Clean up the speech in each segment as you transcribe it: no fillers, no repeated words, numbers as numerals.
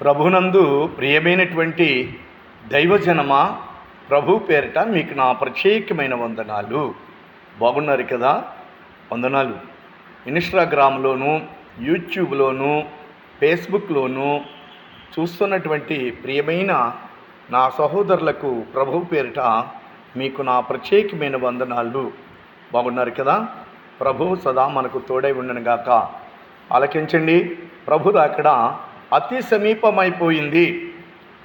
ప్రభునందు ప్రియమైనటువంటి దైవజనమా, ప్రభు పేరిట మీకు నా ప్రత్యేకమైన వందనాలు. బాగున్నారు కదా? వందనాలు. ఇన్స్టాగ్రామ్లోను, యూట్యూబ్లోను, ఫేస్బుక్లోను చూస్తున్నటువంటి ప్రియమైన నా సహోదరులకు ప్రభు పేరిట మీకు నా ప్రత్యేకమైన వందనాలు. బాగున్నారు కదా? ప్రభు సదా మనకు తోడై ఉండను గాక. ఆలకించండి. ప్రభు అక్కడ అతి సమీపమైపోయింది.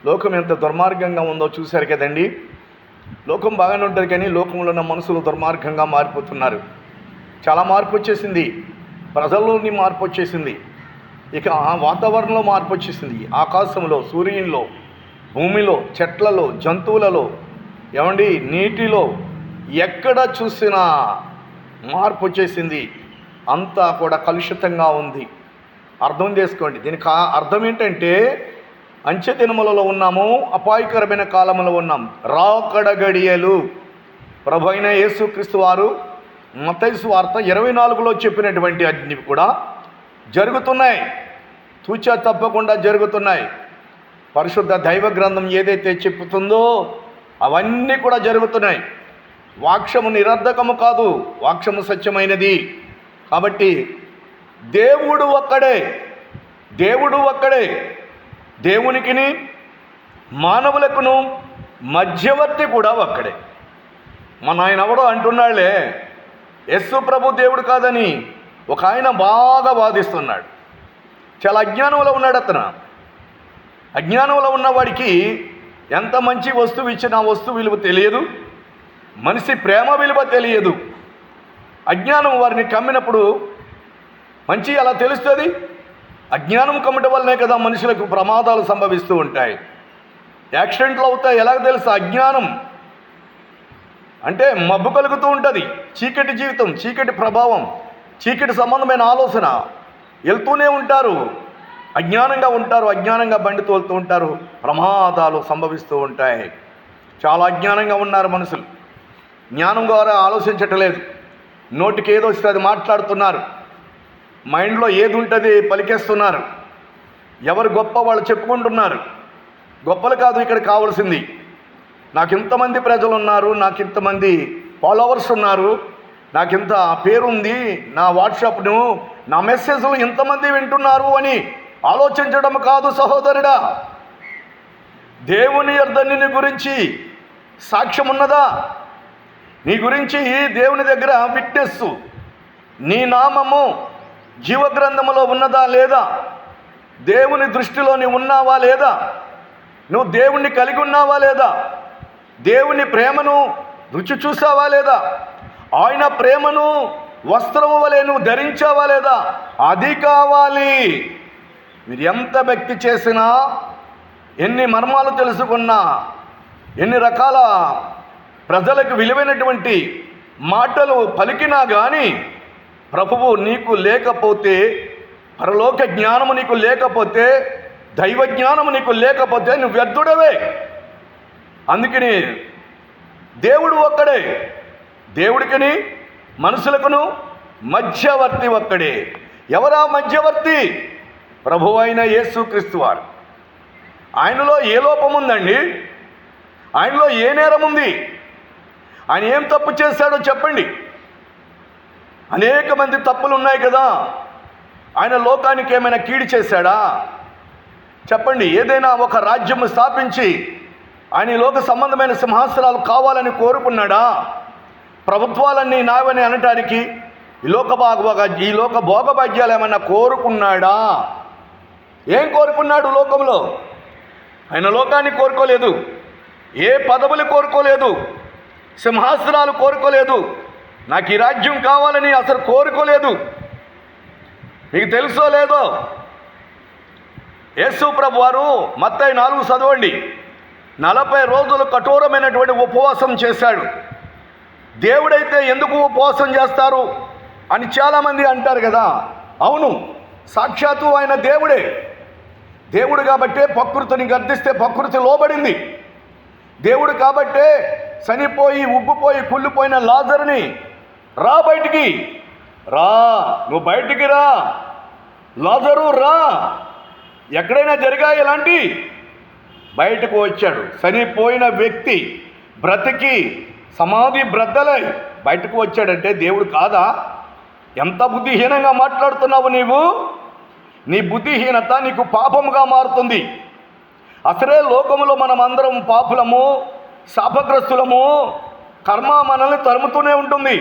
లోకం ఎంత దుర్మార్గంగా ఉందో చూశారు కదండి. లోకం బాగానే ఉంటుంది, కానీ లోకంలో ఉన్న మనుషులు దుర్మార్గంగా మారిపోతున్నారు. చాలా మార్పు వచ్చేసింది. ప్రజల్లోని మార్పు వచ్చేసింది. ఇక వాతావరణంలో మార్పు వచ్చేసింది. ఆకాశంలో, సూర్యునిలో, భూమిలో, చెట్లలో, జంతువులలో, ఏమండి నీటిలో, ఎక్కడ చూసినా మార్పు వచ్చేసింది. అంతా కూడా కలుషితంగా ఉంది. అర్థం చేసుకోండి. దీనికి అర్థం ఏంటంటే అంచె దినములలో ఉన్నాము, అపాయకరమైన కాలంలో ఉన్నాం. రాకడ గడియలు. ప్రభు అయిన యేసుక్రీస్తు వారు మత్తయి సువార్త 24లో చెప్పినటువంటి అన్ని కూడా జరుగుతున్నాయి. తూచా తప్పకుండా జరుగుతున్నాయి. పరిశుద్ధ దైవ గ్రంథం ఏదైతే చెప్పుతుందో అవన్నీ కూడా జరుగుతున్నాయి. వాక్యము నిరర్ధకము కాదు, వాక్యము సత్యమైనది. కాబట్టి దేవుడు ఒక్కడే, దేవుడు ఒక్కడే. దేవునికిని మానవులకును మధ్యవర్తి కూడా ఒక్కడే. మన ఆయన ఎవడో అంటున్నాళ్లే, యేసు ప్రభు దేవుడు కాదని ఒక ఆయన బాగా వాదిస్తున్నాడు. చాలా అజ్ఞానంలో ఉన్నాడు అతను. అజ్ఞానంలో ఉన్నవాడికి ఎంత మంచి వస్తువు ఇచ్చినా వస్తువు విలువ తెలియదు, మనిషి ప్రేమ విలువ తెలియదు. అజ్ఞానం వారిని కమ్మినప్పుడు మంచి ఎలా తెలుస్తుంది? అజ్ఞానం కమ్మటం వల్లనే కదా మనుషులకు ప్రమాదాలు సంభవిస్తూ ఉంటాయి, యాక్సిడెంట్లు అవుతాయి. ఎలాగ తెలుసు? అజ్ఞానం అంటే మబ్బు కలుగుతూ ఉంటుంది. చీకటి జీవితం, చీకటి ప్రభావం, చీకటి సంబంధమైన ఆలోచన వెళ్తూనే ఉంటారు. అజ్ఞానంగా ఉంటారు, అజ్ఞానంగా బండి తోలుతూ ఉంటారు, ప్రమాదాలు సంభవిస్తూ ఉంటాయి. చాలా అజ్ఞానంగా ఉన్నారు మనుషులు. జ్ఞానం ద్వారా ఆలోచించట్లేదు. నోటికి ఏదో వస్తే అది మాట్లాడుతున్నారు. మైండ్లో ఏది ఉంటుంది పలికేస్తున్నారు. ఎవరు గొప్ప వాళ్ళు చెప్పుకుంటున్నారు. గొప్పలు కాదు ఇక్కడ కావాల్సింది. నాకు ఇంతమంది ప్రజలు ఉన్నారు, నాకు ఇంతమంది ఫాలోవర్స్ ఉన్నారు, నాకు ఇంత పేరుంది, నా వాట్సాప్ను, నా మెసేజ్లు ఇంతమంది వింటున్నారు అని ఆలోచించడం కాదు సహోదరుడా. దేవుని యొద్ద నీ గురించి సాక్ష్యం ఉన్నదా? నీ గురించి దేవుని దగ్గర విట్నెస్, నీ నామము జీవగ్రంథములో ఉన్నదా లేదా? దేవుని దృష్టిలో నీవు ఉన్నావా లేదా? నువ్వు దేవుణ్ణి కలిగి ఉన్నావా లేదా? దేవుని ప్రేమను రుచి చూసావా లేదా? ఆయన ప్రేమను వస్త్రము వలె నువ్వు ధరించావా లేదా? అది కావాలి. మీరు ఎంత భక్తి చేసినా, ఎన్ని మర్మాలు తెలుసుకున్నా, ఎన్ని రకాల ప్రజలకు విలువైనటువంటి మాటలు పలికినా కానీ ప్రభువు నీకు లేకపోతే, పరలోక జ్ఞానము నీకు లేకపోతే, దైవ జ్ఞానము నీకు లేకపోతే నువ్వు వ్యర్థుడవే. అందుకని దేవుడు ఒక్కడే. దేవుడికిని మనుషులకును మధ్యవర్తి ఒక్కడే. ఎవరా మధ్యవర్తి? ప్రభువు అయిన యేసుక్రీస్తు వారు. ఆయనలో ఏ లోపం ఉందండి? ఆయనలో ఏ నేరం ఉంది? ఆయన ఏం తప్పు చేశాడో చెప్పండి. అనేక మంది తప్పులు ఉన్నాయి కదా. ఆయన లోకానికి ఏమైనా కీడు చేశాడా? చెప్పండి. ఏదైనా ఒక రాజ్యము స్థాపించి ఆయన లోక సంబంధమైన సింహాసనాలు కావాలని కోరుకున్నాడా? ప్రభుత్వాలన్నీ నావని అనటానికి ఈ లోక భోగభాగ్యాలు ఏమన్నా కోరుకున్నాడా? ఏం కోరుకున్నాడు లోకంలో? ఆయన లోకాన్ని కోరుకోలేదు, ఏ పదవులు కోరుకోలేదు, సింహాసనాలు కోరుకోలేదు, నాకు ఈ రాజ్యం కావాలని అసలు కోరుకోలేదు. మీకు తెలుసో లేదో, యేసు ప్రభు వారు మత్తయి 4 చదవండి. 40 రోజులు కఠోరమైనటువంటి ఉపవాసం చేశాడు. దేవుడైతే ఎందుకు ఉపవాసం చేస్తారు అని చాలామంది అంటారు కదా. అవును, సాక్షాత్తు ఆయన దేవుడే. దేవుడు కాబట్టే ప్రకృతిని గర్దిస్తే ప్రకృతి లోబడింది. దేవుడు కాబట్టే చనిపోయి ఉబ్బిపోయి కుళ్ళిపోయిన లాజరుని రా, బయటికి రా, నువ్వు బయటికి రా, లాజరు రా, ఎక్కడైనా జరిగాయి ఇలాంటి? బయటకు వచ్చాడు. చనిపోయిన వ్యక్తి బ్రతికి సమాధి బ్రద్దలై బయటకు వచ్చాడంటే దేవుడు కాదా? ఎంత బుద్ధిహీనంగా మాట్లాడుతున్నావు నీవు. నీ బుద్ధిహీనత నీకు పాపముగా మారుతుంది. అసలే లోకములో మనం అందరం పాపులము, శాపగ్రస్తులము. కర్మ మనల్ని తరుముతూనే ఉంటుంది.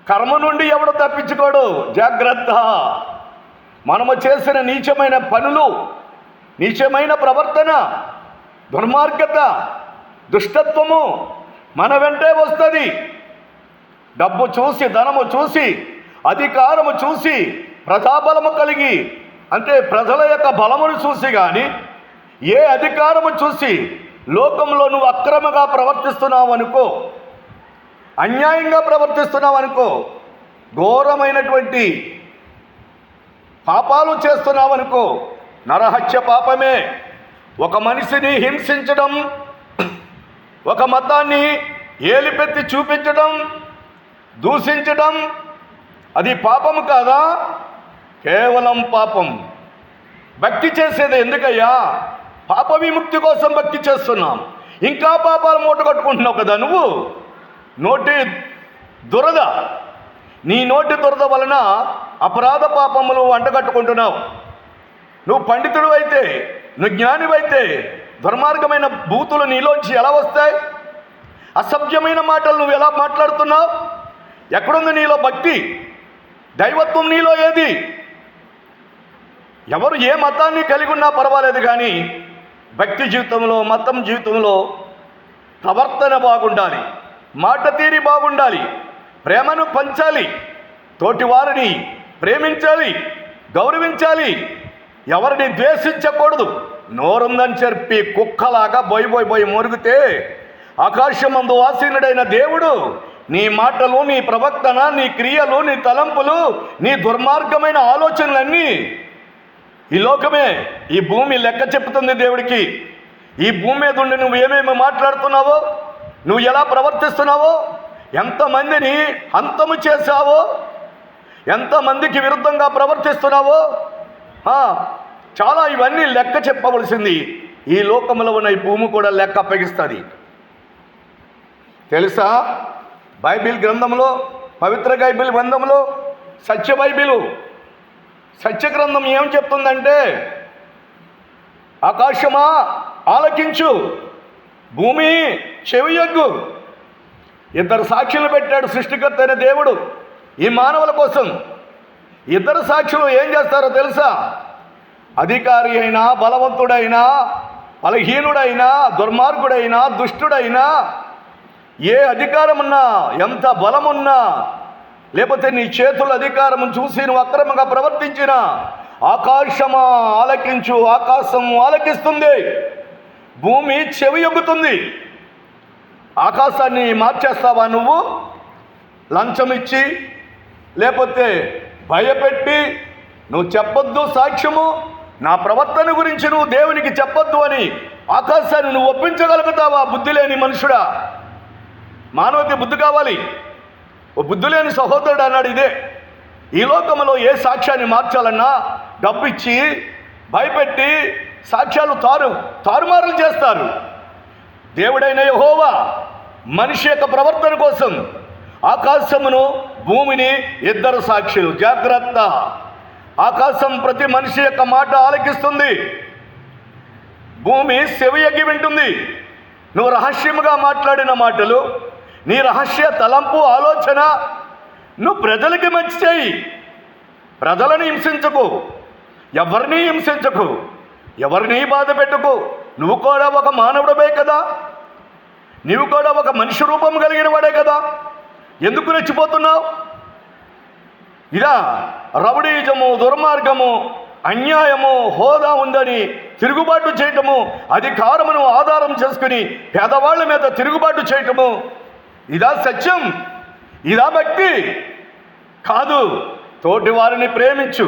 కర్మ నుండి ఎవడు తప్పించుకోడు. జాగ్రత్త. మనము చేసిన నీచమైన పనులు, నీచమైన ప్రవర్తన, దుర్మార్గత, దుష్టత్వము మన వెంటే వస్తుంది. డబ్బు చూసి, ధనము చూసి, అధికారము చూసి, ప్రజాబలము కలిగి, అంటే ప్రజల యొక్క బలమును చూసి కానీ, ఏ అధికారము చూసి లోకంలో నువ్వు అక్రమంగా ప్రవర్తిస్తున్నావు అనుకో, అన్యాయంగా ప్రవర్తిస్తున్నావు అనుకో, ఘోరమైనటువంటి పాపాలు చేస్తున్నావు అనుకో, నరహత్య పాపమే. ఒక మనిషిని హింసించడం, ఒక మతాన్ని ఏలిపెత్తి చూపించడం, దూషించడం, అది పాపము కాదా? కేవలం పాపం. భక్తి చేసేది ఎందుకయ్యా? పాప విముక్తి కోసం భక్తి చేస్తున్నాం. ఇంకా పాపాలు మూట కట్టుకుంటున్నావు కదా నువ్వు. నోటి దురద, నీ నోటి దురద వలన అపరాధ పాపములు అంటగట్టుకుంటున్నావు. నువ్వు పండితుడు అయితే, నువ్వు జ్ఞానివైతే దుర్మార్గమైన బూతులు నీలోంచి ఎలా వస్తాయి? అసభ్యమైన మాటలు నువ్వు ఎలా మాట్లాడుతున్నావు? ఎక్కడుంది నీలో భక్తి? దైవత్వం నీలో ఏది? ఎవరు ఏ మతాన్ని కలిగి ఉన్నా పర్వాలేదు, కానీ భక్తి జీవితంలో, మతం జీవితంలో ప్రవర్తన బాగుండాలి, మాట తీరి బాగుండాలి, ప్రేమను పంచాలి, తోటి వారిని ప్రేమించాలి, గౌరవించాలి, ఎవరిని ద్వేషించకూడదు. నోరుందని చెప్పి కుక్కలాగా బొయ్యి మొరిగితే ఆకాశమందు ఆసీనుడైన దేవుడు నీ మాటలు, నీ ప్రవర్తన, నీ క్రియలు, నీ తలంపులు, నీ దుర్మార్గమైన ఆలోచనలన్నీ ఈ లోకమే, ఈ భూమి లెక్క చెప్తుంది దేవుడికి. ఈ భూమి మీద ఉండి నువ్వు ఏమేమి మాట్లాడుతున్నావో, నువ్వు ఎలా ప్రవర్తిస్తున్నావో, ఎంతమందిని అంతము చేశావో, ఎంతమందికి విరుద్ధంగా ప్రవర్తిస్తున్నావో, చాలా ఇవన్నీ లెక్క చెప్పవలసింది. ఈ లోకంలో ఉన్న ఈ భూమి కూడా లెక్క అప్పగిస్తుంది. తెలుసా? బైబిల్ గ్రంథంలో, పవిత్ర బైబిల్ గ్రంథంలో, సత్య గ్రంథం ఏం చెప్తుందంటే, ఆకాశమా ఆలకించు, భూమి చెవియొగ్గు. ఇద్దరు సాక్షులు పెట్టాడు సృష్టికర్త అయిన దేవుడు ఈ మానవుల కోసం. ఇద్దరు సాక్షులు ఏం చేస్తారో తెలుసా? అధికారి అయినా, బలవంతుడైనా, బలహీనుడైనా, దుర్మార్గుడైనా, దుష్టుడైనా, ఏ అధికారమున్నా, ఎంత బలమున్నా, లేకపోతే నీ చేతుల అధికారం చూసి నువ్వు అక్రమంగా ప్రవర్తించినా, ఆకాశమా ఆలకించు, ఆకాశం ఆలకిస్తుంది, భూమి చెవియొగ్గుతుంది. ఆకాశాన్ని మార్చేస్తావా నువ్వు? లంచం ఇచ్చి, లేకపోతే భయపెట్టి, నువ్వు చెప్పొద్దు సాక్ష్యము, నా ప్రవర్తన గురించి నువ్వు దేవునికి చెప్పొద్దు అని ఆకాశాన్ని నువ్వు ఒప్పించగలుగుతావా? బుద్ధి లేని మనుషుడా. మానవుడికి బుద్ధి కావాలి. ఓ బుద్ధి లేని సహోదరుడు అన్నాడు ఇదే. ఈ లోకంలో ఏ సాక్ష్యాన్ని మార్చాలన్నా డబ్బు ఇచ్చి, భయపెట్టి సాక్ష్యాలు తారుమారులు చేస్తారు. దేవుడైన యెహోవా మనిషి యొక్క ప్రవర్తన కోసం ఆకాశమును, భూమిని ఇద్దరు సాక్షులు. జాగ్రత్త. ఆకాశం ప్రతి మనిషి యొక్క మాట ఆలకిస్తుంది, భూమి చెవియొగ్గి వింటుంది. నువ్వు రహస్యముగా మాట్లాడిన మాటలు, నీ రహస్య తలంపు, ఆలోచన నువ్వు ప్రజలకి మంచి చేయి. ప్రజలను హింసించకు, ఎవరిని హింసించకు, ఎవరిని బాధ పెట్టుకు. నువ్వు కూడా ఒక మానవుడవే కదా, నువ్వు కూడా ఒక మనిషి రూపం కలిగిన వాడే కదా. ఎందుకు రెచ్చిపోతున్నావు? ఇదా రౌడీజము, దుర్మార్గము, అన్యాయము, హోదా ఉందని తిరుగుబాటు చేయటము, అధికారమును ఆధారం చేసుకుని పేదవాళ్ళ మీద తిరుగుబాటు చేయటము, ఇదా సత్యం? ఇదా భక్తి? కాదు. తోటి వారిని ప్రేమించు.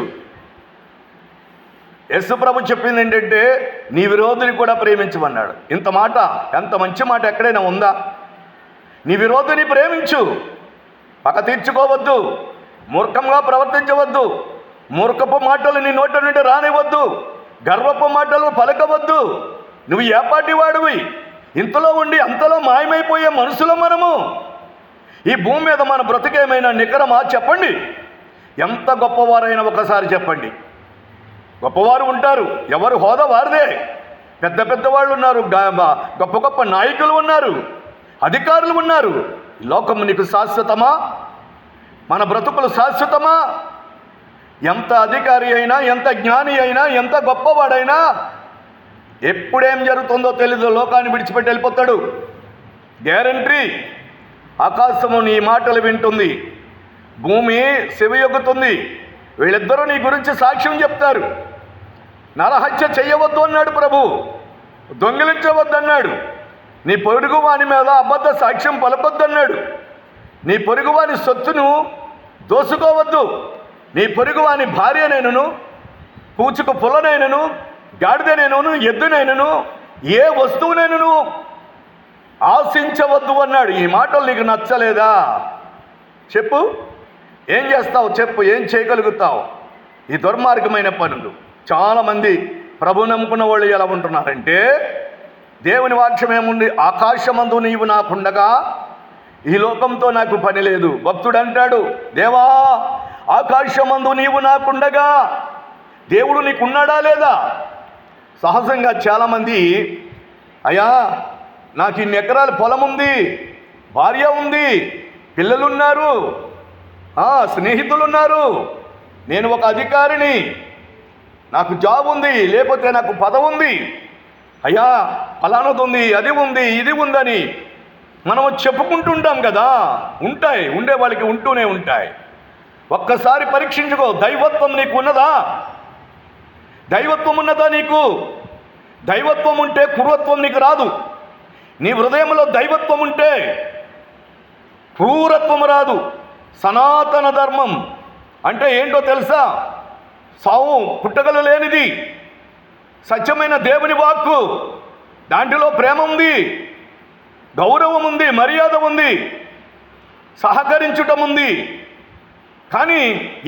యేసు ప్రభు చెప్పింది ఏంటంటే, నీ విరోధిని కూడా ప్రేమించమన్నాడు. ఇంత మాట, ఎంత మంచి మాట ఎక్కడైనా ఉందా? నీ విరోధిని ప్రేమించు, పక్క తీర్చుకోవద్దు, మూర్ఖంగా ప్రవర్తించవద్దు, మూర్ఖపు మాటలు నీ నోటి నుండి రానివద్దు. గర్వపు మాటలు పలకవద్దు. నువ్వు ఏ పాటి వాడివి? ఇంతలో ఉండి అంతలో మాయమైపోయే మనుషులు మనము. ఈ భూమి మీద మన బ్రతికేమైనా నికరమా? చెప్పండి. ఎంత గొప్పవారైనా ఒకసారి చెప్పండి. గొప్పవారు ఉంటారు, ఎవరు హోదా వారిదే. పెద్ద పెద్ద వాళ్ళు ఉన్నారు, గొప్ప గొప్ప నాయకులు ఉన్నారు, అధికారులు ఉన్నారు. ఈ లోకం నీకు శాశ్వతమా? మన బ్రతుకులు శాశ్వతమా? ఎంత అధికారి అయినా, ఎంత జ్ఞాని అయినా, ఎంత గొప్పవాడైనా ఎప్పుడేం జరుగుతుందో తెలీదు. లోకాన్ని విడిచిపెట్టి వెళ్ళిపోతాడు. గ్యారంటీ. ఆకాశము నీ మాటలు వింటుంది, భూమి చెవియొగ్గుతుంది. వీళ్ళిద్దరూ నీ గురించి సాక్ష్యం చెప్తారు. నరహత్య చెయ్యవద్దు అన్నాడు ప్రభు, దొంగిలించవద్దన్నాడు. నీ పొరుగు వాని మీద అబద్ధ సాక్ష్యం పలపొద్దన్నాడు. నీ పొరుగు వాని సొత్తును దోసుకోవద్దు. నీ పొరుగు వాని భార్యనైనను, పూచుకు పుల్లనైనను, గాడిదనైనను, ఎద్దునైనను, ఏ వస్తువునైనను ఆశించవద్దు అన్నాడు. ఈ మాటలు నీకు నచ్చలేదా? చెప్పు, ఏం చేస్తావు? చెప్పు, ఏం చేయగలుగుతావు? ఈ దుర్మార్గమైన పనులు. చాలామంది ప్రభు నమ్ముకున్న వాళ్ళు ఎలా ఉంటున్నారంటే, దేవుని వాక్యం ఏముంది? ఆకాశమందు నీవు నాకుండగా ఈ లోకంతో నాకు పని లేదు. భక్తుడు అంటాడు, దేవా ఆకాశమందు నీవు నాకుండగా. దేవుడు నీకున్నాడా లేదా? సహజంగా చాలామంది, అయ్యా నాకు ఇన్ని ఎకరాల పొలం ఉంది, భార్య ఉంది, పిల్లలున్నారు, స్నేహితులున్నారు, నేను ఒక అధికారిని, నాకు జాబ్ ఉంది, లేకపోతే నాకు పదవి ఉంది, అయ్యా ఫలానది ఉంది, అది ఉంది, ఇది ఉందని మనం చెప్పుకుంటుంటాం కదా. ఉంటాయి, ఉండే వాళ్ళకి ఉంటూనే ఉంటాయి. ఒక్కసారి పరీక్షించుకో, దైవత్వం నీకు ఉన్నదా? దైవత్వం ఉన్నదా నీకు? దైవత్వం ఉంటే క్రూరత్వం నీకు రాదు. నీ హృదయంలో దైవత్వం ఉంటే క్రూరత్వం రాదు. సనాతన ధర్మం అంటే ఏంటో తెలుసా? సావు పుట్టగల లేనిది సత్యమైన దేవుని వాక్కు. దాంట్లో ప్రేమ ఉంది, గౌరవం ఉంది, మర్యాద ఉంది, సహకరించటం ఉంది. కానీ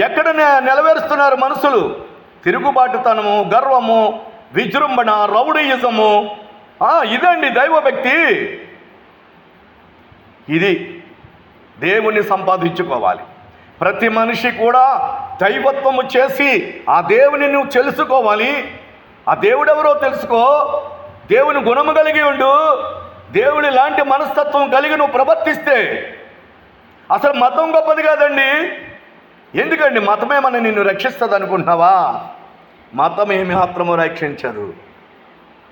ఎక్కడ నెలవేరుస్తున్నారు మనుషులు? తిరుగుబాటుతనము, గర్వము, విజృంభణ, రౌడీయిజము. ఇదండి దైవభక్తి. ఇది దేవుని సంపాదించుకోవాలి. ప్రతి మనిషి కూడా దైవత్వము చేసి ఆ దేవుని నువ్వు తెలుసుకోవాలి. ఆ దేవుడెవరో తెలుసుకో. దేవుని గుణము కలిగి ఉండు. దేవుని లాంటి మనస్తత్వం కలిగి నువ్వు ప్రవర్తిస్తే అసలు మతం గొప్పది కాదండి. ఎందుకండి? మతమేమన్నా నిన్ను రక్షిస్తుంది అనుకుంటున్నావా? మతం ఏమి మాత్రము రక్షించదు.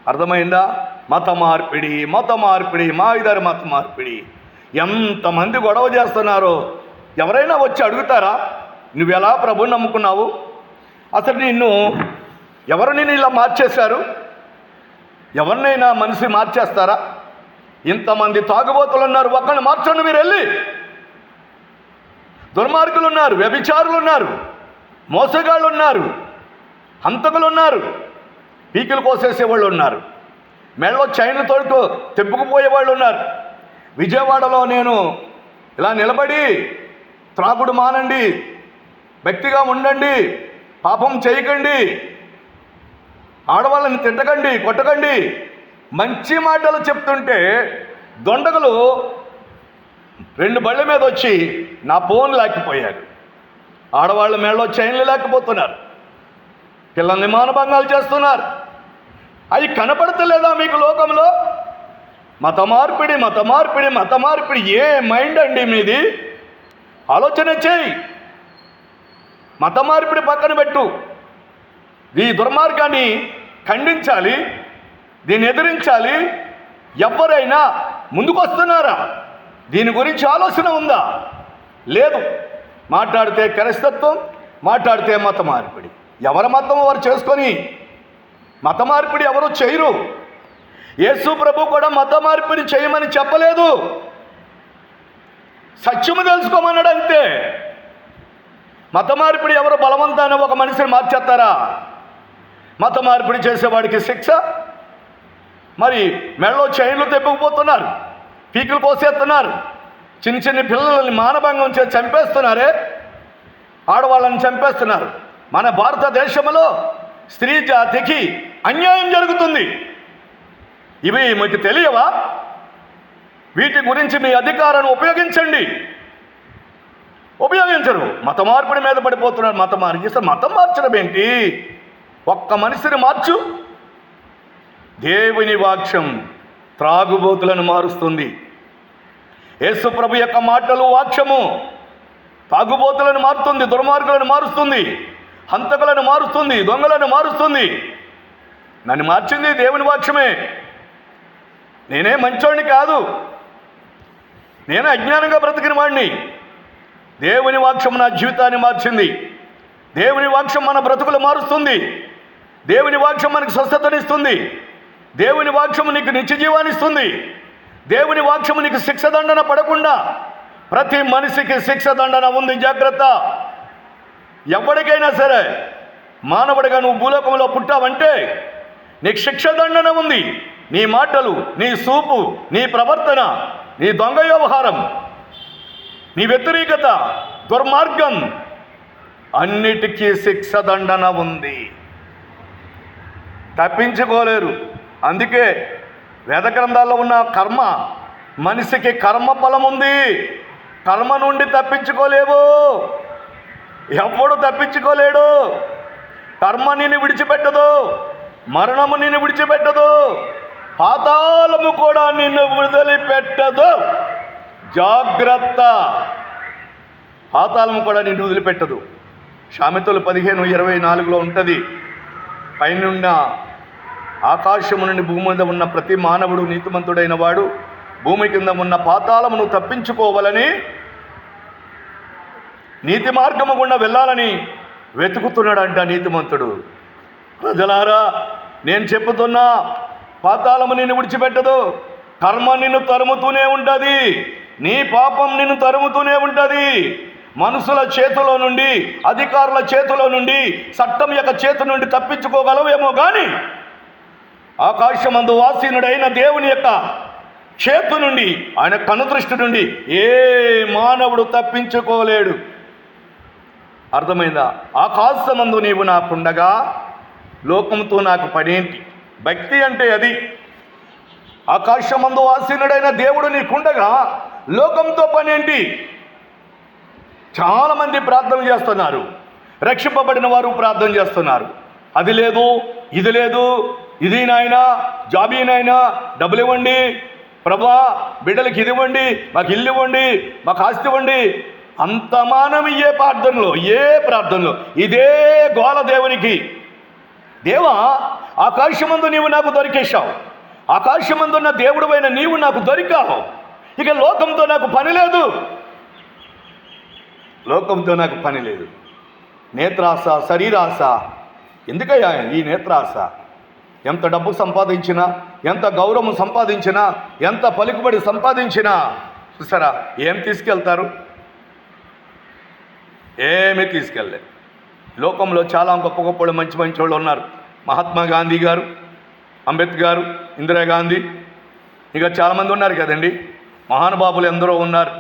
అర్థమైందా? మత మార్పిడి, మత మార్పిడి, మా ఇద్దరు మత మార్పిడి. ఎంతమంది గొడవ చేస్తున్నారో ఎవరైనా వచ్చి అడుగుతారా నువ్వెలా ప్రభుని నమ్ముకున్నావు? అసలు ఎవరు నిన్ను ఇలా మార్చేశారు? ఎవరినైనా మనిషి మార్చేస్తారా? ఇంతమంది తాగుబోతులు ఉన్నారు, ఒక్కడిని మార్చండి మీరు వెళ్ళి. దుర్మార్గులు ఉన్నారు, వ్యభిచారులు ఉన్నారు, మోసగాళ్ళు ఉన్నారు, హంతకులు ఉన్నారు, పీకులు కోసేసేవాళ్ళు ఉన్నారు, మెడలో చైన్లు తోడుకు తెప్పుకుపోయే వాళ్ళు ఉన్నారు. విజయవాడలో నేను ఇలా నిలబడి త్రాగుడు మానండి, భక్తిగా ఉండండి, పాపం చేయకండి, ఆడవాళ్ళని తిట్టకండి, కొట్టకండి, మంచి మాటలు చెప్తుంటే దొండగలు 2 బళ్ళ మీద వచ్చి నా ఫోన్ లేకపోయారు. ఆడవాళ్ళ మెడలో చైన్లు లేకపోతున్నారు, పిల్లల్ని మానభంగాలు చేస్తున్నారు. అవి కనపడతలేదా మీకు లోకంలో? మత మార్పిడి, మత మార్పిడి, మత మార్పిడి. ఏ మైండ్ అండి మీది? ఆలోచన చేయి. మత మార్పిడి పక్కన పెట్టు. ఈ దుర్మార్గాన్ని ఖండించాలి, దీన్ని ఎదిరించాలి. ఎవరైనా ముందుకు వస్తున్నారా? దీని గురించి ఆలోచన ఉందా? లేదు. మాట్లాడితే క్రైస్తత్వం, మాట్లాడితే మత మార్పిడి. ఎవరి మతం వారు చేసుకొని మత మార్పిడి ఎవరు చేయరు. యేసు ప్రభు కూడా మత మార్పిడి చేయమని చెప్పలేదు, సత్యము తెలుసుకోమన్నాడు అంతే. మత మార్పిడి ఎవరు బలవంతాన ఒక మనిషిని మార్చేస్తారా? మత మార్పిడి చేసేవాడికి శిక్ష. మరి మెడలో చైన్లు తెప్పుకుపోతున్నారు, పీకులు కోసేస్తున్నారు, చిన్న చిన్న పిల్లల్ని మానభంగం చేసి చంపేస్తున్నారే, ఆడవాళ్ళని చంపేస్తున్నారు. మన భారతదేశంలో స్త్రీ జాతికి అన్యాయం జరుగుతుంది. ఇవి మీకు తెలియవా? వీటి గురించి మీ అధికారాన్ని ఉపయోగించండి. ఉపయోగించరు. మత మార్పిడి మీద పడిపోతున్నారు. మతం మార్చడం ఏంటి? ఒక్క మనిషిని మార్చు. దేవుని వాక్యం త్రాగుబోతులను మారుస్తుంది. యేసు ప్రభు యొక్క మాటలు, వాక్యము తాగుబోతులను మారుతుంది, దుర్మార్గులను మారుస్తుంది, హంతకులను మారుస్తుంది, దొంగలను మారుస్తుంది. నన్ను మార్చింది దేవుని వాక్యమే. నేనే మంచోడిని కాదు, నేనే అజ్ఞానంగా బ్రతికిన వాడిని. దేవుని వాక్యం నా జీవితాన్ని మార్చింది. దేవుని వాక్యం మన బ్రతుకులు మారుస్తుంది. దేవుని వాక్యం మనకు స్వస్థతనిస్తుంది. దేవుని వాక్యం నీకు నిత్య జీవాన్ని ఇస్తుంది. దేవుని వాక్యం నీకు శిక్ష దండన పడకుండా, ప్రతి మనిషికి శిక్ష దండన ఉంది, జాగ్రత్త. ఎవరికైనా సరే, మానవుడిగా నువ్వు భూలోకంలో పుట్టావంటే నీకు శిక్ష దండన ఉంది. నీ మాటలు, నీ సూపు, నీ ప్రవర్తన, నీ దొంగ వ్యవహారం, నీ వ్యతిరేకత, దుర్మార్గం, అన్నిటికీ శిక్ష దండన ఉంది. తప్పించుకోలేరు. అందుకే వేద గ్రంథాల్లో ఉన్న కర్మ, మనిషికి కర్మ ఫలం ఉంది. కర్మ నుండి తప్పించుకోలేవు. ఎవడు తప్పించుకోలేడు. కర్మ నిన్ను విడిచిపెట్టదు, మరణము నిన్ను విడిచిపెట్టదు, పాతాళము కూడా నిన్ను వదిలిపెట్టదు. జాగ్రత్త. పాతాళము కూడా నిన్ను వదిలిపెట్టదు. సామెతలు 15:24 ఉంటుంది. పైనున్న ఆకాశము నుండి భూమి మీద ఉన్న ప్రతి మానవుడు నీతిమంతుడైన వాడు భూమి కింద ఉన్న పాతాళమును తప్పించుకోవాలని, నీతి మార్గము గుండా వెళ్ళాలని వెతుకుతున్నాడంట నీతిమంతుడు. ప్రజలారా, నేను చెప్పుతున్నా, పాతాళము నిన్ను విడిచిపెట్టదు. కర్మ నిన్ను తరుముతూనే ఉంటుంది. నీ పాపం నిన్ను తరుముతూనే ఉంటుంది. మనుషుల చేతిలో నుండి, అధికారుల చేతిలో నుండి, చట్టం యొక్క చేతి నుండి తప్పించుకోగలవేమో కానీ ఆకాశమందు వాసీనుడైన దేవుని యొక్క చేతు నుండి, ఆయన కనుదృష్టి నుండి ఏ మానవుడు తప్పించుకోలేడు. అర్థమైందా? ఆకాశమందు నీవు నాకుండగా లోకంతో నాకు పనేంటి? భక్తి అంటే అది. ఆకాశమందు వాసీనుడైన దేవుడు నీకుండగా లోకంతో పనేంటి? చాలామంది ప్రార్థన చేస్తున్నారు. రక్షింపబడిన వారు ప్రార్థన చేస్తున్నారు. అది లేదు, ఇది లేదు, ఇది నాయనా, జాబీ నాయనా, డబ్బులు ఇవ్వండి ప్రభా, బిడ్డలకి ఇది ఇవ్వండి, మాకు ఇల్లు ఇవ్వండి, మాకు ఆస్తి ఇవ్వండి. అంత మానం ఏ ప్రార్థనలో ఇదే గోల దేవునికి. దేవా, ఆకాశమందు నీవు నాకు దొరికేశావు. ఆకాశమందున్న దేవుడువైన నీవు నాకు దొరికావు. ఇక లోకంతో నాకు పని లేదు. లోకంతో నాకు పని లేదు. నేత్రాస, శరీరాస. ఎందుకయ్యా ఈ నేత్రాస? ఎంత డబ్బు సంపాదించినా, ఎంత గౌరవం సంపాదించినా, ఎంత పలుకుబడి సంపాదించినా చూసారా, ఏం తీసుకెళ్తారు? ఏమీ తీసుకెళ్ళలేదు. లోకంలో చాలా గొప్ప గొప్ప మంచి మంచి వాళ్ళు ఉన్నారు. మహాత్మా గాంధీ గారు, అంబేద్కర్ గారు, ఇందిరాగాంధీ, ఇంకా చాలామంది ఉన్నారు కదండి. మహానుభావులు ఎందరో ఉన్నారు.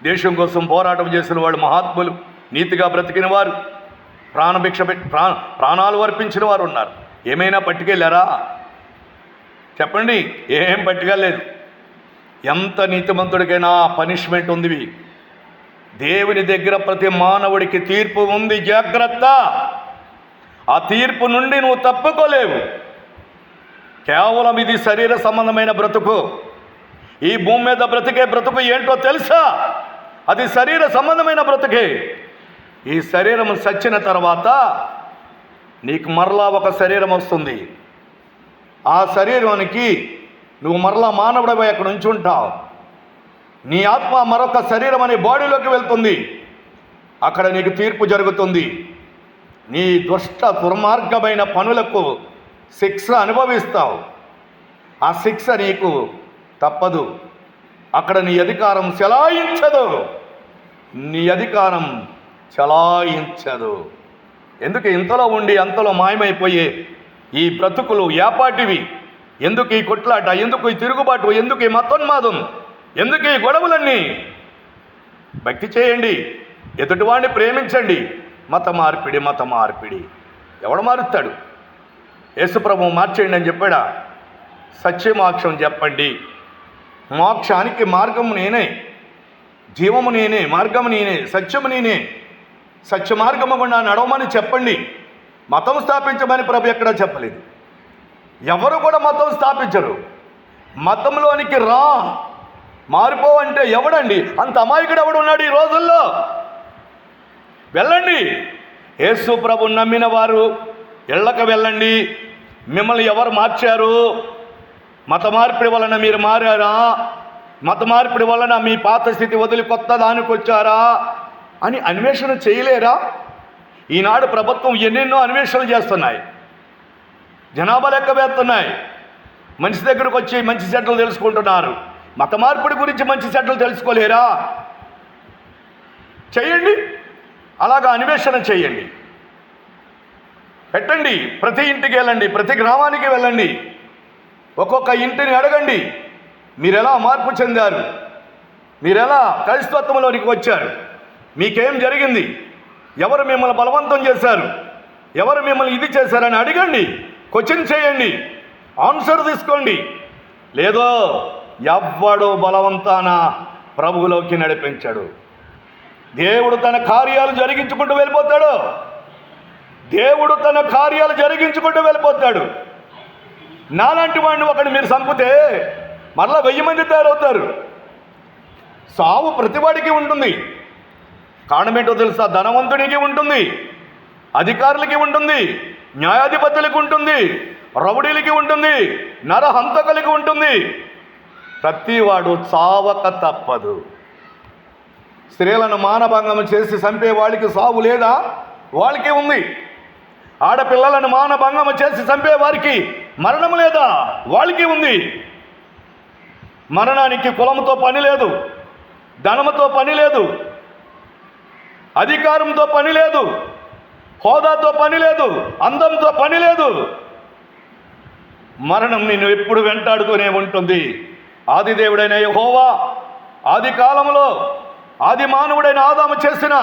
దేశం కోసం పోరాటం చేసిన వాళ్ళు, మహాత్ములు, నీతిగా బ్రతికిన వారు, ప్రాణభిక్ష పెట్టి ప్రాణాలు అర్పించిన వారు ఉన్నారు. ఏమైనా పట్టుకెళ్ళారా? చెప్పండి. ఏం పట్టుకెళ్ళలేదు. ఎంత నీతిమంతుడికైనా పనిష్మెంట్ ఉంది. దేవుని దగ్గర ప్రతి మానవుడికి తీర్పు ఉంది. జాగ్రత్త. ఆ తీర్పు నుండి నువ్వు తప్పుకోలేవు. కేవలం ఇది శరీర సంబంధమైన బ్రతుకు. ఈ భూమి మీద బ్రతికే బ్రతుకు ఏంటో తెలుసా? అది శరీర సంబంధమైన బ్రతుకే. ఈ శరీరం చచ్చిన తర్వాత నీకు మరలా ఒక శరీరం వస్తుంది. ఆ శరీరానికి నువ్వు మరలా మానవుడిపై అక్కడ ఉంచుంటావు. నీ ఆత్మ మరొక శరీరం అనే బాడీలోకి వెళ్తుంది. అక్కడ నీకు తీర్పు జరుగుతుంది. నీ దుర్మార్గమైన పనులకు శిక్ష అనుభవిస్తావు. ఆ శిక్ష నీకు తప్పదు. అక్కడ నీ అధికారం చెలాయించదు. నీ అధికారం చెలాయించదు. ఎందుకు ఇంతలో ఉండి అంతలో మాయమైపోయే ఈ బ్రతుకులు ఏపాటివి? ఎందుకు ఈ కొట్లాట? ఎందుకు ఈ తిరుగుబాటు? ఎందుకు ఈ మతోన్మాదం? ఎందుకు ఈ గొడవలన్నీ? భక్తి చేయండి, ఎదుటివాడిని ప్రేమించండి. మత మార్పిడి ఎవడు మారుస్తాడు? యేసుప్రభు మార్చేయండి అని చెప్పాడా? సత్యమోక్షం చెప్పండి. మోక్షానికి మార్గము నేనే, జీవము నేనే, మార్గము నేనే, సత్యము నేనే. సత్య మార్గము గుండా నడవమని చెప్పండి. మతం స్థాపించమని ప్రభు ఎక్కడా చెప్పలేదు. ఎవరు కూడా మతం స్థాపించరు. మతంలోనికి రా, మారిపోవంటే ఎవడండి? అంత అమాయకుడు ఎవడు ఉన్నాడు ఈ రోజుల్లో? వెళ్ళండి. యేసు ప్రభుని నమ్మిన వారు ఇళ్ళకు వెళ్ళండి. మిమ్మల్ని ఎవరు మార్చారు? మత మార్పిడి వలన మీరు మారారా? మత మార్పిడి వలన మీ పాత స్థితి వదిలి కొత్త దానికి వచ్చారా అని అన్వేషణ చేయలేరా? ఈనాడు ప్రభుత్వం ఎన్నెన్నో అన్వేషణలు చేస్తున్నాయి, జనాభా లెక్క వేస్తున్నాయి, మనిషి దగ్గరకు వచ్చి మంచి చెడ్డలు తెలుసుకుంటున్నారు. మత మార్పిడి గురించి మంచి చెడ్డలు తెలుసుకోలేరా? చేయండి, అలాగా అన్వేషణ చేయండి, పెట్టండి. ప్రతి ఇంటికి వెళ్ళండి, ప్రతి గ్రామానికి వెళ్ళండి, ఒక్కొక్క ఇంటిని అడగండి, మీరెలా మార్పు చెందారు, మీరెలా క్రైస్తవత్వంలోనికి వచ్చారు, మీకేం జరిగింది, ఎవరు మిమ్మల్ని బలవంతం చేశారు, ఎవరు మిమ్మల్ని ఇది చేశారని అడగండి. క్వశ్చన్ చేయండి, ఆన్సర్ తీసుకోండి. లేదో ఎవ్వడు బలవంతాన ప్రభువులోకి నడిపించాడు. దేవుడు తన కార్యాలు జరిగించుకుంటూ వెళ్ళిపోతాడు. దేవుడు తన కార్యాలు జరిగించుకుంటూ వెళ్ళిపోతాడు. నాలాంటి వాడిని ఒకటి మీరు చంపితే మరలా 1000 మంది తయారవుతారు. సావు ప్రతివాడికి ఉంటుంది. కారణం ఏంటో తెలుసా? ధనవంతునికి ఉంటుంది, అధికారులకి ఉంటుంది, న్యాయాధిపతులకు ఉంటుంది, రౌడీలకి ఉంటుంది, నరహంతకులకి ఉంటుంది. ప్రతివాడు చావక తప్పదు. స్త్రీలను మానభంగం చేసి చంపే వాళ్ళకి సావు లేదా? వాళ్ళకి ఉంది. ఆడపిల్లలను మానభంగం చేసి చంపే వారికి మరణం లేదా? వాళ్ళకి ఉంది. మరణానికి కులంతో పని లేదు, ధనముతో పని లేదు, అధికారంతో పని లేదు, హోదాతో పని లేదు, అందంతో పని లేదు. మరణం నిన్ను ఎప్పుడు వెంటాడుతూనే ఉంటుంది. ఆది దేవుడైన యెహోవా ఆది కాలంలో ఆది మానవుడైన ఆదాము చేసిన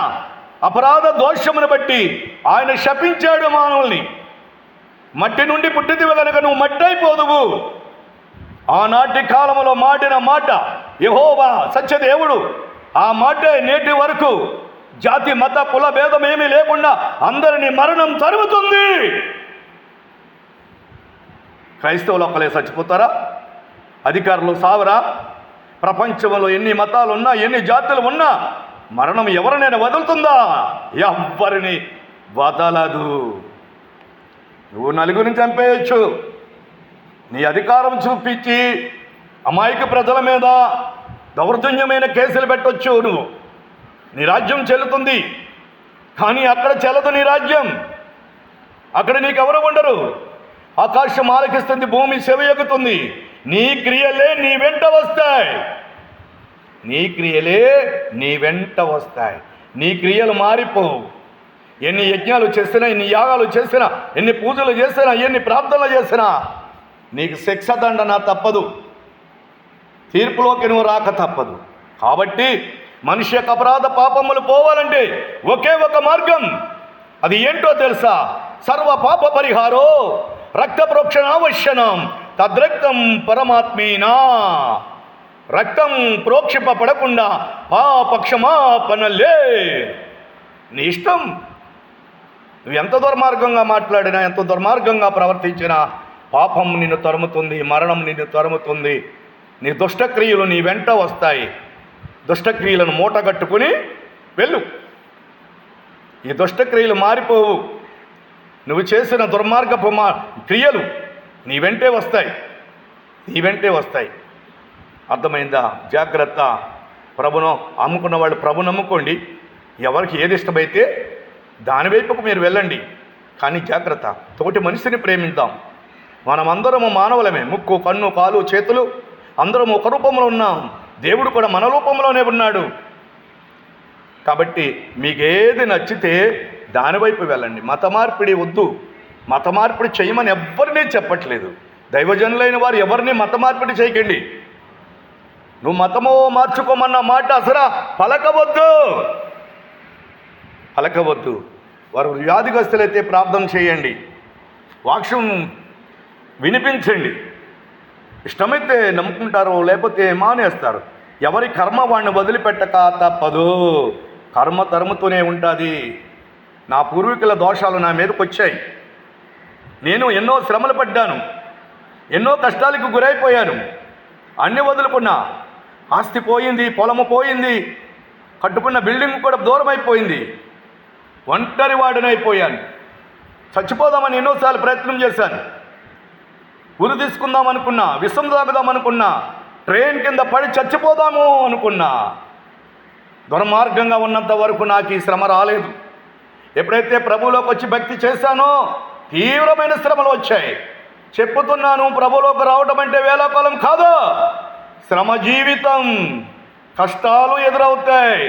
అపరాధ దోషమును బట్టి ఆయన శపించాడు మానవుల్ని. మట్టి నుండి పుట్టిదివి కనుక నువ్వు మట్టి అయిపోదువు. ఆనాటి కాలంలో మాటిన మాట యెహోవా సత్యదేవుడు. ఆ మాటే నేటి వరకు జాతి మత కుల భేదం ఏమీ లేకుండా అందరినీ మరణం తరుముతుంది. క్రైస్తవులు ఒక్కలే చచ్చిపోతారా? అధికారులు సావరా? ప్రపంచంలో ఎన్ని మతాలు ఉన్నా, ఎన్ని జాతులు ఉన్నా మరణం ఎవరినైనా వదులుతుందా? ఎవ్వరిని వదలదు. నువ్వు నలుగురిని చంపేయచ్చు, నీ అధికారం చూపించి అమాయక ప్రజల మీద దౌర్జన్యమైన కేసులు పెట్టవచ్చు. నువ్వు నీ రాజ్యం చెల్లుతుంది, కానీ అక్కడ చెల్లదు నీ రాజ్యం. అక్కడ నీకెవరు ఉండరు. ఆకాశం ఆలకిస్తుంది, భూమి సెవయొక్కుతుంది. నీ క్రియలే నీ వెంట వస్తాయి. నీ క్రియలే నీ వెంట వస్తాయి. నీ క్రియలు మారిపోవు. ఎన్ని యజ్ఞాలు చేసినా, ఎన్ని యాగాలు చేసినా, ఎన్ని పూజలు చేసినా, ఎన్ని ప్రార్థనలు చేసినా నీకు శిక్ష దండన తప్పదు. తీర్పులోకి నువ్వు రాక తప్పదు. కాబట్టి మనిషి యొక్క అపరాధ పాపములు పోవాలంటే ఒకే ఒక మార్గం. అది ఏంటో తెలుసా? సర్వ పాప పరిహారో రక్త ప్రోక్షణావశ్యనం తద్రక్తం పరమాత్మీనా. రక్తం ప్రోక్షింపబడకుండా పాపక్షమాపణలే. నీ ఇష్టం. నువ్వు ఎంత దుర్మార్గంగా మాట్లాడినా, ఎంత దుర్మార్గంగా ప్రవర్తించినా పాపం నిన్ను తరుముతుంది, మరణం నిన్ను తరుముతుంది. నీ దుష్టక్రియలు నీ వెంట వస్తాయి. దుష్టక్రియలను మూటగట్టుకుని వెళ్ళు. ఈ దుష్టక్రియలు మారిపోవు. నువ్వు చేసిన దుర్మార్గపు క్రియలు నీ వెంటే వస్తాయి, నీ వెంటే వస్తాయి. అర్థమైందా? జాగ్రత్త. ప్రభును అమ్ముకున్న వాళ్ళు ప్రభు నమ్ముకోండి. ఎవరికి ఏది ఇష్టమైతే దాని వైపుకు మీరు వెళ్ళండి. కానీ జాగ్రత్త, తోటి మనిషిని ప్రేమిద్దాం. మనమందరము మానవులమే. ముక్కు, కన్ను, కాలు, చేతులు అందరం ఒక రూపంలో ఉన్నాం. దేవుడు కూడా మన రూపంలోనే ఉన్నాడు. కాబట్టి మీకు ఏది నచ్చితే దానివైపు వెళ్ళండి. మత మార్పిడి వద్దు. మత మార్పిడి చేయమని ఎవ్వరినీ చెప్పట్లేదు. దైవజనులైన వారు ఎవరిని మత మార్పిడి చేయకండి. నువ్వు మతమో మార్చుకోమన్న మాట అసలు పలకవద్దు, పలకవద్దు. వారు వ్యాధిగ్రస్తులైతే ప్రార్థన చేయండి. వాక్యం వినిపించండి. ఇష్టమైతే నమ్ముకుంటారు, లేకపోతే మానేస్తారు. ఎవరి కర్మ వాడిని వదిలిపెట్టక తప్పదు. కర్మ తరుముతూనే ఉంటుంది. నా పూర్వీకుల దోషాలు నా మీదకి వచ్చాయి. నేను ఎన్నో శ్రమలు పడ్డాను, ఎన్నో కష్టాలకు గురైపోయాను. అన్నీ వదులుకున్నా. ఆస్తి పోయింది, పొలము పోయింది, కట్టుకున్న బిల్డింగ్ కూడా దూరం అయిపోయింది. ఒంటరి వాడినైపోయాను. చచ్చిపోదామని ఎన్నోసార్లు ప్రయత్నం చేశాను. ఉరి తీసుకుందాం అనుకున్నా, విషం తాగుదాం అనుకున్నా, ట్రైన్ కింద పడి చచ్చిపోదాము అనుకున్నా. దుర్మార్గంగా ఉన్నంత వరకు నాకు ఈ శ్రమ రాలేదు. ఎప్పుడైతే ప్రభువులోకి వచ్చి భక్తి చేశానో తీవ్రమైన శ్రమలు వచ్చాయి. చెప్పుతున్నాను, ప్రభువులోకి రావడం అంటే వేళాకాలం కాదు, శ్రమ జీవితం. కష్టాలు ఎదురవుతాయి.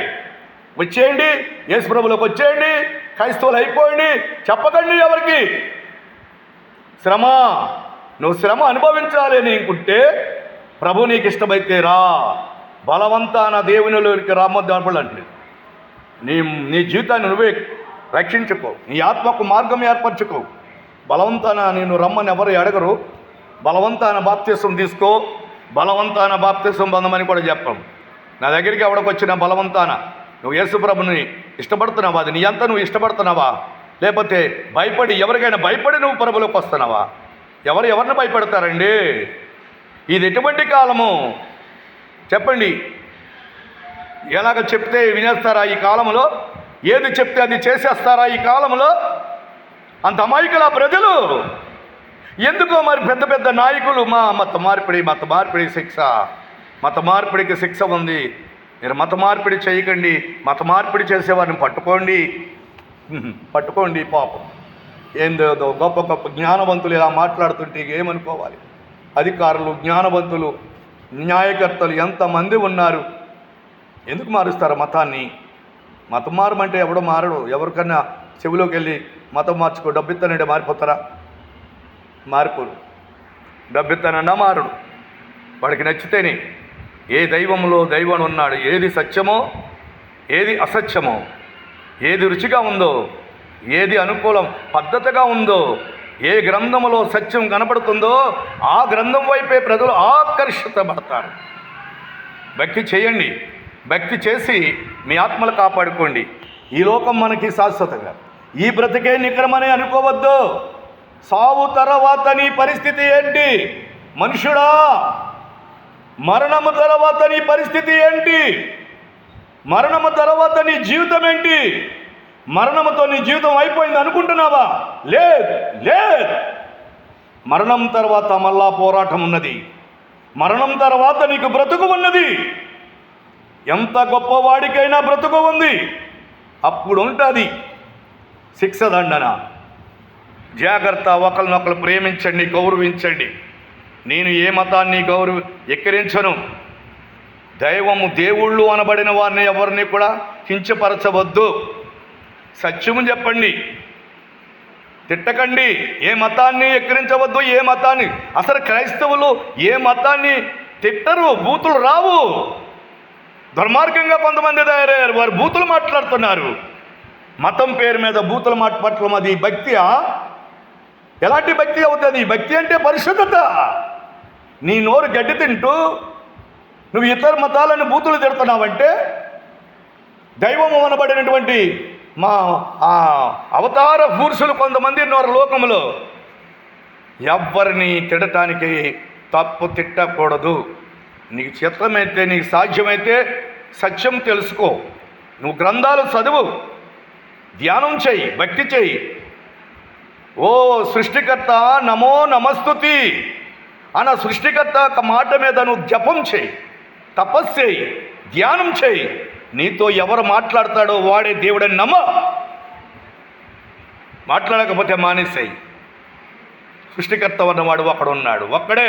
వచ్చేయండి, యేసు ప్రభువులోకి వచ్చేయండి, క్రైస్తవులు అయిపోయింది చెప్పకండి ఎవరికి. శ్రమ, నువ్వు శ్రమ అనుభవించాలి అని అనుకుంటే ప్రభు నీకు ఇష్టమైతే రా. బలవంతాన దేవునిలోకి రామొద్దంటే నీ జీవితాన్ని నువ్వే రక్షించుకో, నీ ఆత్మకు మార్గం ఏర్పరచుకో. బలవంతాన నేను రమ్మని ఎవరు అడగరు. బలవంతాన బాప్తిసం తీసుకో, బలవంతాన బాప్తిసం పొందమని కూడా చెప్పం. నా దగ్గరికి ఎవడకొచ్చిన బలవంతాన నువ్వు యేసు ప్రభుని ఇష్టపడుతున్నావా? అది నీ అంతా నువ్వు ఇష్టపడుతున్నావా? లేకపోతే భయపడి, ఎవరికైనా భయపడి నువ్వు ప్రభులోకి వస్తున్నావా? ఎవరిని భయపెడతారండి? ఇది ఎటువంటి కాలము చెప్పండి. ఎలాగ చెప్తే వినేస్తారా ఈ కాలంలో? ఏది చెప్తే అది చేసేస్తారా ఈ కాలంలో? అంత అమాయకుల ప్రజలు. ఎందుకో మరి పెద్ద పెద్ద నాయకులు మత మార్పిడి శిక్ష, మత మార్పిడికి శిక్ష ఉంది. మీరు మత మార్పిడి చేయకండి, మత మార్పిడి చేసేవారిని పట్టుకోండి పాపం. ఏందో గొప్ప గొప్ప జ్ఞానవంతులు ఇలా మాట్లాడుతుంటే ఏమనుకోవాలి? అధికారులు, జ్ఞానవంతులు, న్యాయకర్తలు ఎంతమంది ఉన్నారు. ఎందుకు మారుస్తారు మతాన్ని? మతం మారమంటే ఎవడో మారడు. ఎవరికన్నా చెవిలోకి వెళ్ళి మతం మార్చుకో, డబ్బిస్తానంటే మారిపోతారా? మారిపోరు. డబ్బిస్తానన్నా మారడు. వాడికి నచ్చితేనే. ఏ దైవంలో దైవం ఉన్నాడు. ఏది సత్యమో, ఏది అసత్యమో, ఏది రుచిగా ఉందో, ఏది అనుకూలం పద్ధతిగా ఉందో, ఏ గ్రంథములో సత్యం కనపడుతుందో ఆ గ్రంథం వైపే ప్రజలు ఆకర్షితపడతారు. భక్తి చేయండి. భక్తి చేసి మీ ఆత్మలు కాపాడుకోండి. ఈ లోకం మనకి శాశ్వతంగా, ఈ బ్రతికే నికరమని అనుకోవద్దు. సావు తర్వాత నీ పరిస్థితి ఏంటి మనుషుడా? మరణము తర్వాత నీ పరిస్థితి ఏంటి? మరణము తర్వాత నీ జీవితం ఏంటి? మరణముతో నీ జీవితం అయిపోయింది అనుకుంటున్నావా? లేదు. మరణం తర్వాత మళ్ళా పోరాటం ఉన్నది. మరణం తర్వాత నీకు బ్రతుకు ఉన్నది. ఎంత గొప్పవాడికైనా బ్రతుకు ఉంది. అప్పుడు ఉంటుంది శిక్ష దండన. జాగ్రత్త. ఒకరినొకరు ప్రేమించండి, గౌరవించండి. నేను ఏ మతాన్ని ఎక్కిరించను. దేవుళ్ళు అనబడిన వారిని ఎవరిని కూడా కించపరచవద్దు. సత్యము చెప్పండి, తిట్టకండి. ఏ మతాన్ని ఎక్కిరించవద్దు. ఏ మతాన్ని అసలు క్రైస్తవులు ఏ మతాన్ని తిట్టరు. బూతులు రావు. దుర్మార్గంగా కొంతమంది తయారయ్యారు. వారు బూతులు మాట్లాడుతున్నారు. మతం పేరు మీద బూతులు మాట్లాడటం అది భక్తియా? ఎలాంటి భక్తి అవుతుంది? భక్తి అంటే పరిశుద్ధత. నీ నోరు గడ్డి తింటూ నువ్వు ఇతర మతాలను బూతులు తిడుతున్నావంటే దైవము అనబడినటువంటి మా అవతార పురుషులు కొంతమంది ఉన్నారు లోకంలో. ఎవ్వరిని తిట్టడానికి తప్పు తిట్టకూడదు. నీకు చిత్తమైతే, నీకు సాధ్యమైతే సత్యం తెలుసుకో. నువ్వు గ్రంథాలు చదువు, ధ్యానం చెయ్యి, భక్తి చెయ్యి. ఓ సృష్టికర్త నమో నమస్తుతి అన్న సృష్టికర్త ఒక మాట మీద నువ్వు జపం చేయి, తపస్సు చేయి, ధ్యానం చేయి. నీతో ఎవరు మాట్లాడతాడో వాడే దేవుడని నమ్మ. మాట్లాడకపోతే మానేసేయి. సృష్టికర్త అన్నవాడు ఒకడు ఉన్నాడు, ఒక్కడే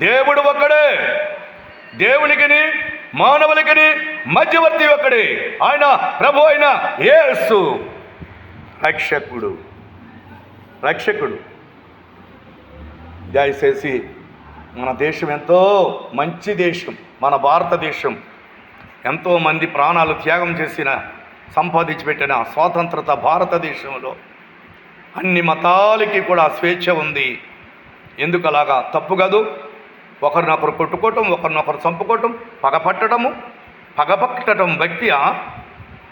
దేవుడు, ఒక్కడే. దేవునికిని మానవులకిని మధ్యవర్తి ఒక్కడే. ఆయన ప్రభు అయిన యేసు రక్షకుడు. దయచేసి మన దేశం ఎంతో మంచి దేశం. మన భారతదేశం ఎంతోమంది ప్రాణాలు త్యాగం చేసిన, సంపాదించి పెట్టిన స్వాతంత్రత భారతదేశంలో అన్ని మతాలకి కూడా స్వేచ్ఛ ఉంది. ఎందుకు అలాగా? తప్పు కాదు. ఒకరినొకరు కొట్టుకోవటం, ఒకరినొకరు చంపుకోవటం, పగపట్టడం భక్తియా?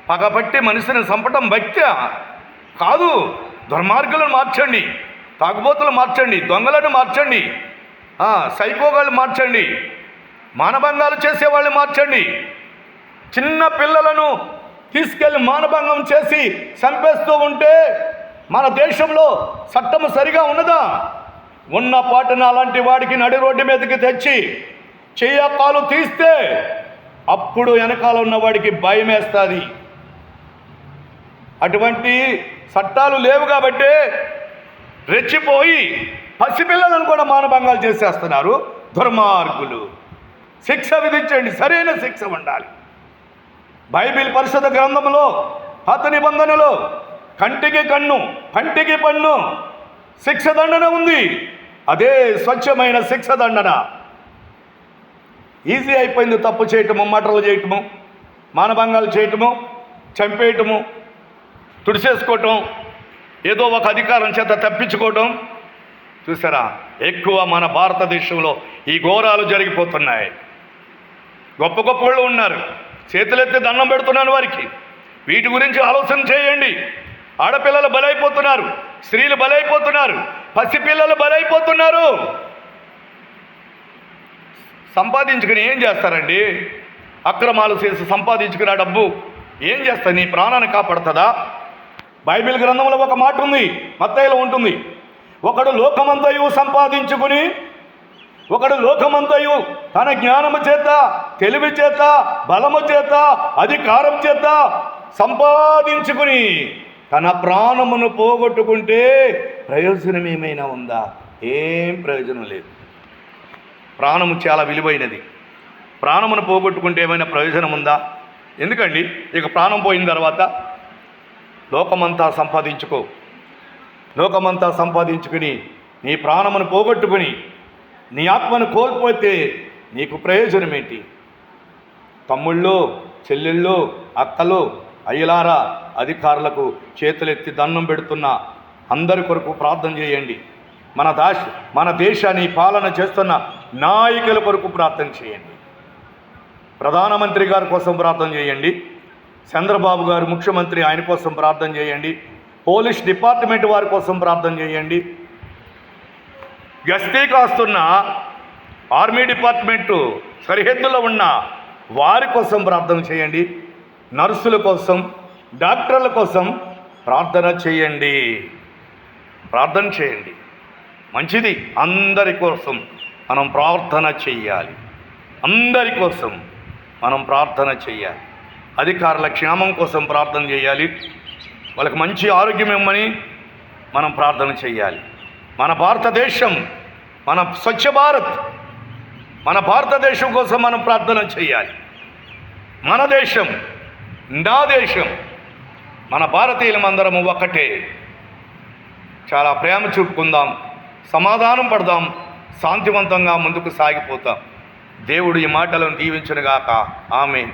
పగపట్టి మనిషిని చంపటం భక్త్యా? కాదు. దుర్మార్గులను మార్చండి, తాగుబోతులు మార్చండి, దొంగలను మార్చండి, సైకోగాళ్ళు మార్చండి, మానభంగాలు చేసేవాళ్ళు మార్చండి. చిన్న పిల్లలను తీసుకెళ్ళి మానభంగం చేసి చంపేస్తూ ఉంటే మన దేశంలో చట్టము సరిగా ఉన్నదా? ఉన్న పాటన అలాంటి వాడికి నడి రోడ్డు మీదకి తెచ్చి చెయ్యకాలు తీస్తే అప్పుడు వెనకాల ఉన్నవాడికి భయం వేస్తుంది. అటువంటి చట్టాలు లేవు కాబట్టి రెచ్చిపోయి పసిపిల్లలను కూడా మానభంగాలు చేసేస్తున్నారు దుర్మార్గులు. శిక్ష విధించండి, సరైన శిక్ష ఉండాలి. బైబిల్ పరిశుద్ధ గ్రంథంలో పాత నిబంధనలో కంటికి కన్ను, పంటికి పన్ను శిక్ష దండన ఉంది. అదే స్వచ్ఛమైన శిక్ష దండన. ఈజీ అయిపోయింది తప్పు చేయటము, మటర్లు చేయటము, మానభంగాలు చేయటము, చంపేయటము, తుడిచేసుకోవటం, ఏదో ఒక అధికారం చేత తప్పించుకోవటం. చూసారా, ఎక్కువ మన భారతదేశంలో ఈ ఘోరాలు జరిగిపోతున్నాయి. గొప్ప గొప్ప వాళ్ళు ఉన్నారు, చేతులెత్తి దండం పెడుతున్నాను వారికి. వీటి గురించి ఆలోచన చేయండి. ఆడపిల్లలు బలైపోతున్నారు, స్త్రీలు బలైపోతున్నారు, పసిపిల్లలు బలైపోతున్నారు. సంపాదించుకుని ఏం చేస్తారండి? అక్రమాలు చేసి సంపాదించుకున్న డబ్బు ఏం చేస్తా? నీ ప్రాణాన్ని కాపాడుతుందా? బైబిల్ గ్రంథంలో ఒక మాట ఉంది, మత్తయిలో ఉంటుంది. ఒకడు లోకమంతయు సంపాదించుకుని, ఒకడు లోకమంతయు తన జ్ఞానము చేత, తెలివి చేత, బలము చేత, అధికారం చేత సంపాదించుకుని తన ప్రాణమును పోగొట్టుకుంటే ప్రయోజనం ఏమైనా ఉందా? ఏం ప్రయోజనం లేదు. ప్రాణము చాలా విలువైనది. ప్రాణమును పోగొట్టుకుంటే ఏమైనా ప్రయోజనం ఉందా? ఎందుకండి? ఇక ప్రాణం పోయిన తర్వాత లోకమంతా సంపాదించుకో, లోకమంతా సంపాదించుకుని నీ ప్రాణమును పోగొట్టుకుని నీ ఆత్మను కోల్పోతే నీకు ప్రయోజనం ఏంటి? తమ్ముళ్ళు, చెల్లెళ్ళు, అక్కలు, అయ్యలారా, అధికారులకు చేతులెత్తి దండం పెడుతున్న అందరి కొరకు ప్రార్థన చేయండి. మన దేశాన్ని పాలన చేస్తున్న నాయకుల కొరకు ప్రార్థన చేయండి. ప్రధానమంత్రి గారి కోసం ప్రార్థన చేయండి. చంద్రబాబు గారు ముఖ్యమంత్రి, ఆయన కోసం ప్రార్థన చేయండి. పోలీస్ డిపార్ట్మెంట్ వారి కోసం ప్రార్థన చేయండి. గస్తీ కాస్తున్న ఆర్మీ డిపార్ట్మెంటు సరిహద్దులో ఉన్న వారి కోసం ప్రార్థన చేయండి. నర్సుల కోసం, డాక్టర్ల కోసం ప్రార్థన చేయండి. ప్రార్థన చేయండి, మంచిది. అందరి కోసం మనం ప్రార్థన చెయ్యాలి. అందరి కోసం మనం ప్రార్థన చెయ్యాలి. అధికారుల క్షేమం కోసం ప్రార్థన చేయాలి. వాళ్ళకి మంచి ఆరోగ్యం ఇమ్మని మనం ప్రార్థన చేయాలి. మన భారతదేశం, మన స్వచ్ఛ భారత్, మన భారతదేశం కోసం మనం ప్రార్థన చేయాలి. మన దేశం, నా దేశం, మన భారతీయులమందరము ఒక్కటే. చాలా ప్రేమ చూపుకుందాం, సమాధానం పడదాం, శాంతివంతంగా ముందుకు సాగిపోతాం. దేవుడు ఈ మాటలను దీవించునుగాక. ఆమేన్.